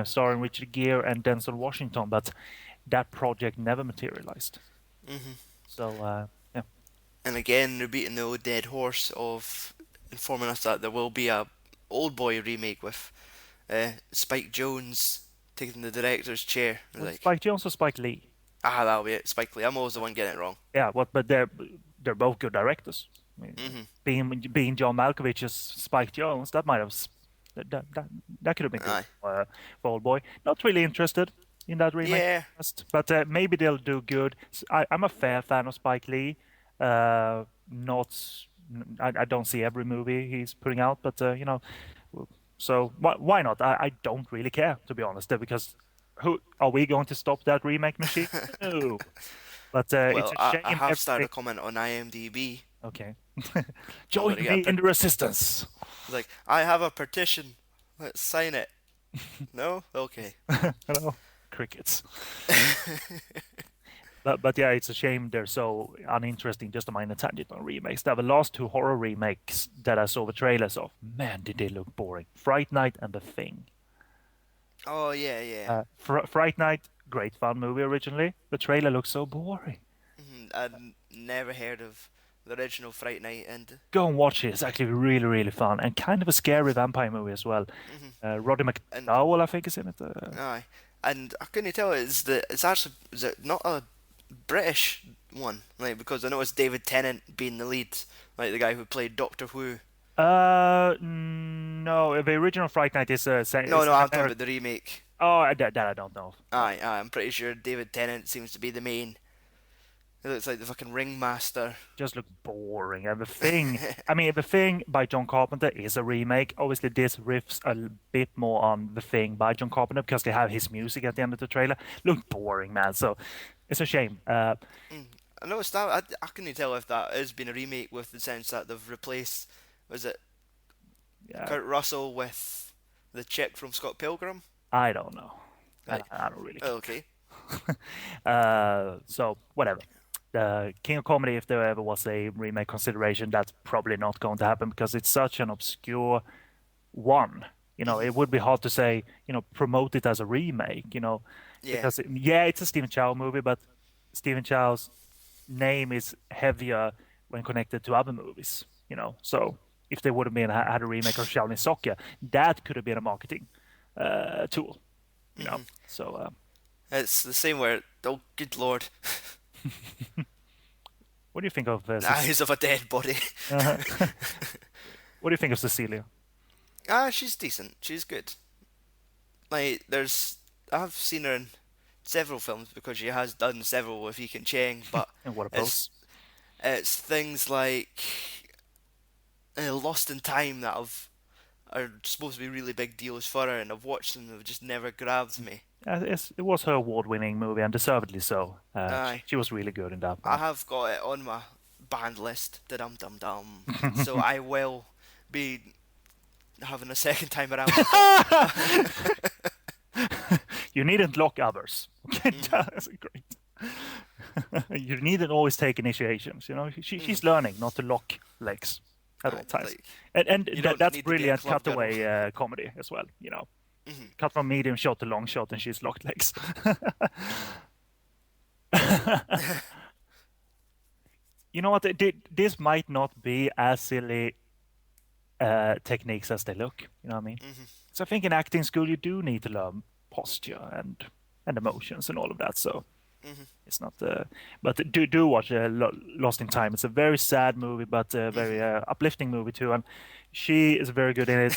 starring Richard Gere and Denzel Washington, but that project never materialized. Hmm. So yeah, And again, they're beating the old dead horse of informing us that there will be a Old Boy remake with Spike Jones taking the director's chair. was it Like, Spike Jonze or Spike Lee? that'll be it, Spike Lee. I'm always the one getting it wrong. Yeah, what? But they're both good directors. I mean, Hmm. being John Malkovich's Spike Jones, that might have that could have been good Aye. for Old Boy. Not really interested in that remake, Yeah. but maybe they'll do good. I'm a fair fan of Spike Lee. Not, I don't see every movie he's putting out, but so why not? I don't really care, to be honest, because who are we going to stop that remake machine? No. But it's Well, a I shame have started everything. a comment on IMDb. Okay. I'm Join gonna get me in the resistance. like, I have a petition. Let's sign it. No? Okay. Hello, crickets. But yeah, it's a shame they're so uninteresting. Just a minor tangent on remakes. The last two horror remakes that I saw the trailers of, man, did they look boring. Fright Night and The Thing. Oh, yeah, yeah. Fright Night, great fun movie originally. The trailer looks so boring. I'd never heard of the original Fright Night, and Go and watch it. It's actually really, really fun and kind of a scary vampire movie as well. Roddy and McDowell, I think, is in it. aye, and I couldn't tell it's actually is it not a British one, like, because I know it's David Tennant being the lead, like the guy who played Doctor Who. No, the original Fright Night No, is no, an I'm talking American. about the remake. Oh, that I don't know. Aye, I'm pretty sure David Tennant seems to be the main. He looks like the fucking ringmaster. Just look boring. And the thing, I mean, the thing by John Carpenter is a remake. Obviously, this riffs a bit more on the thing by John Carpenter because they have his music at the end of the trailer. Look boring, man. So it's a shame. I noticed that. I couldn't tell if that has been a remake with the sense that they've replaced, was it Yeah, Kurt Russell with the chick from Scott Pilgrim? I don't know. Like, I don't really okay. care. So whatever. King of Comedy, if there ever was a remake consideration, that's probably not going to happen because it's such an obscure one. Hmm. It would be hard to say, promote it as a remake, Yeah. because yeah, it's a Stephen Chow movie, but Stephen Chow's name is heavier when connected to other movies, So if they would have had a remake of Shaolin Soccer, that could have been a marketing tool, you know. Hmm. So It's the same where, oh, good lord, what do you think of eyes of a dead body. uh, what do you think of Cecilia? She's decent. She's good. Like, I've seen her in several films because she has done several with Ekin Cheng, but And what a it's pose! it's things like Lost in Time that are supposed to be really big deals for her, and I've watched them. They've just never grabbed me. It was her award-winning movie, and deservedly so. Aye, She was really good in that I one. have got it on my banned list. Dum dum dum. So I will be having a second time around with it. You needn't lock others. Okay, Mhm, that's great. You needn't always take initiations. mhm. She's learning not to lock legs at all Aye, times, like, and you don't that's need to be a brilliant club girl. cutaway comedy as well. Mhm. Cut from medium shot to long shot, and she's locked legs. You know what? This might not be as silly techniques as they look. You know what I mean? Mhm. So I think in acting school you do need to learn posture and emotions and all of that. So Mhm. it's not. But do watch Lost in Time. It's a very sad movie, but a very Mhm. uplifting movie too. And she is very good in it.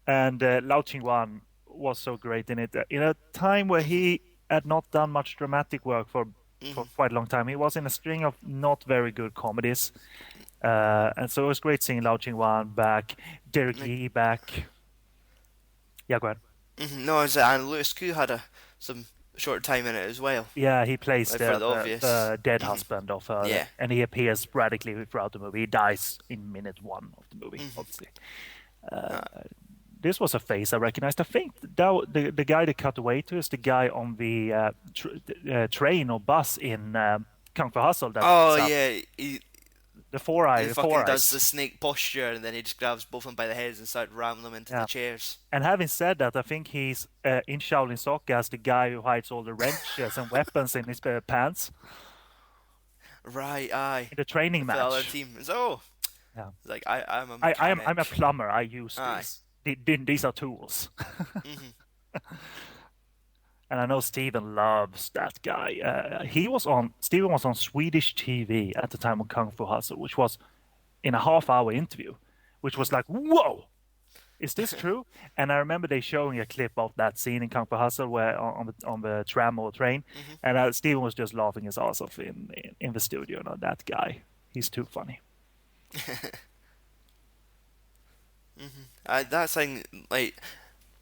And Lau Ching-wan was so great in it. In a time where Mhm. he had not done much dramatic work for Mhm. quite a long time, he was in a string of not very good comedies. And so it was great seeing Lau Ching-wan back, Derek Like, Yee back. Yeah, go ahead. no, is it? And Lewis Koo had some short time in it as well, Yeah, he plays like for the obvious. the dead Mhm. husband of her, Yeah. and he appears sporadically throughout the movie. He dies in minute one of the movie, Mhm. obviously. This was a face I recognized. I think the guy they cut away to is the guy on the train or bus in Kung Fu Hustle that Oh Sam, yeah, He The fucking four does the eyes. snake posture, and then he just grabs both of them by the heads and starts ramming them into the Yeah. chairs. And having said that, I think he's in Shaolin Soccer as the guy who hides all the wrenches and weapons in his pants Right, aye. in the training For the other match. team. So, Yeah. it's like, I'm a I'm a mechanic. plumber. I use Aye. this. These are tools. Hmm. And I know Steven loves that guy. Steven was on Swedish TV at the time of Kung Fu Hustle, which was in a half-hour interview, which was Hmm. like, whoa, is this true? And I remember they showing a clip of that scene in Kung Fu Hustle where on the tram or train, Hmm. and Steven was just laughing his ass off in the studio. No, that guy, he's too funny. That thing, like,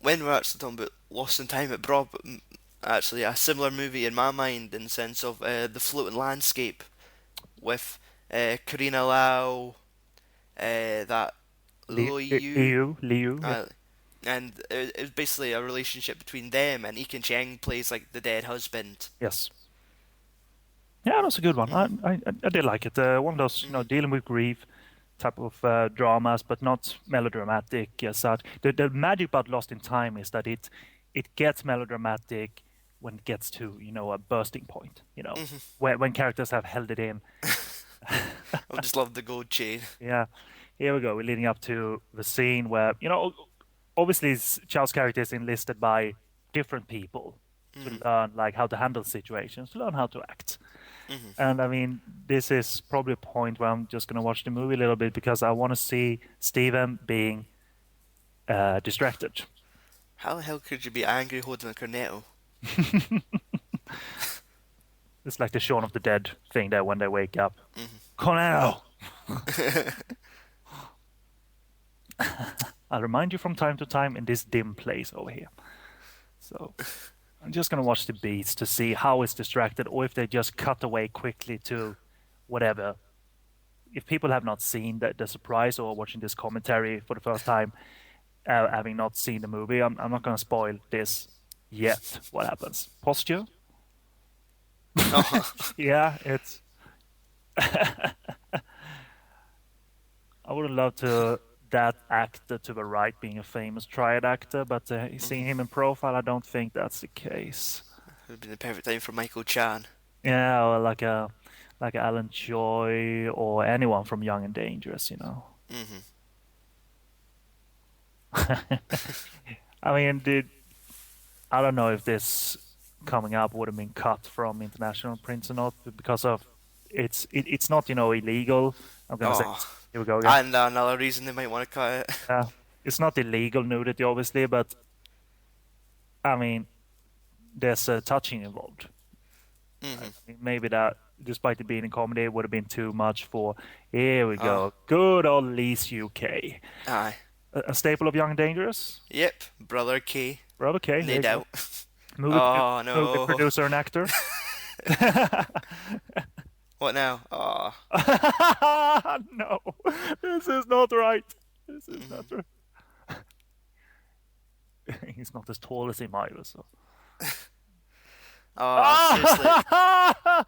when we're actually talking about Lost in Time, it brought up, actually a similar movie in my mind in the sense of The Floating Landscape with Karina Lau, that Lo Yu, Liu, yeah. uh, and it was basically a relationship between them, and Ekin Cheng plays like the dead husband. Yes. Yeah, that's a good one. Hmm. I did like it. One of those, Hmm. dealing with grief type of dramas, but not melodramatic as such. The magic about Lost in Time is that it gets melodramatic when it gets to, a bursting point, Hmm. when characters have held it in. I just love the gold chain. Yeah, here we go. We're leading up to the scene where, obviously Chow's character is enlisted by different people to Hmm. learn like how to handle situations, to learn how to act. Hmm. And I mean, this is probably a point where I'm just going to watch the movie a little bit because I want to see Steven being distracted. How the hell could you be angry holding a cornetto? It's like the Shaun of the Dead thing there when they wake up. Hmm. Cornell! I'll remind you from time to time in this dim place over here. So I'm just going to watch the beats to see how it's distracted or if they just cut away quickly to whatever. If people have not seen the surprise or watching this commentary for the first time, having not seen the movie, I'm not going to spoil this yet. What happens? Posture? Oh. Yeah, it's. I would have loved to that actor to the right being a famous triad actor, but seeing him in profile, I don't think that's the case. Would have been the perfect time for Michael Chan. Yeah, or like Alan Joy or anyone from Young and Dangerous. Hmm. I mean, I don't know if this coming up would have been cut from international prints or not because of it's not illegal. I'm gonna say Oh, here we go again. and another reason they might want to cut it. It's not illegal nudity, obviously, but I mean, there's touching involved. I Hmm. mean, maybe that, despite it being a comedy, it would have been too much for. Here we Oh, go. Good old Lee's UK. aye. A staple of Young and Dangerous. Yep, Brother K, Well, okay, there no you go. doubt. Movie, Oh movie no. producer and actor. What now? Oh. No, this is not right. This is not Hmm. right. He's not as tall as him either, so. Oh, seriously.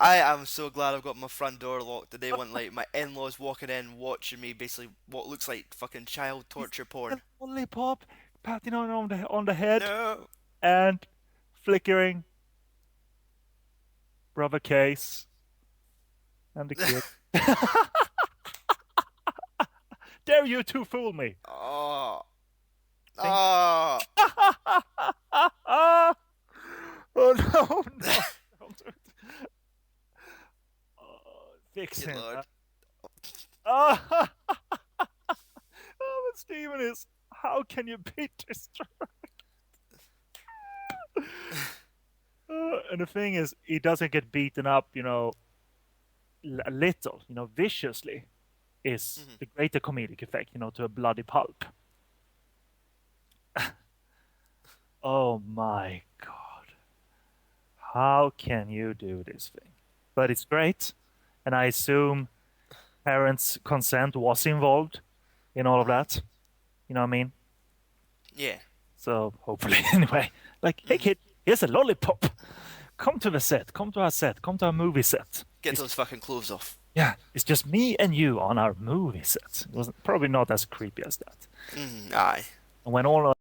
I am so glad I've got my front door locked today. When like my in-laws walking in, watching me basically what looks like fucking child He's torture got porn. a lollipop patting on the head No. and flickering brother case and the kid. Dare you to fool me? Oh. Think. Oh. Oh no, no. Don't do it. Fix Good him. lord. Oh, but Steven is. How can you be distracted? And the thing is, he doesn't get beaten up, a little, viciously, is Hmm. the greater comedic effect, to a bloody pulp. Oh my God. How can you do this thing? But it's great. And I assume parents' consent was involved in all of that. You know what I mean? Yeah. So hopefully, anyway, like, hey Hmm. kid, here's a lollipop. Come to the set. Come to our set. Come to our movie set. Get those fucking clothes off. Yeah, it's just me and you on our movie set. It was probably not as creepy as that. Aye. And when all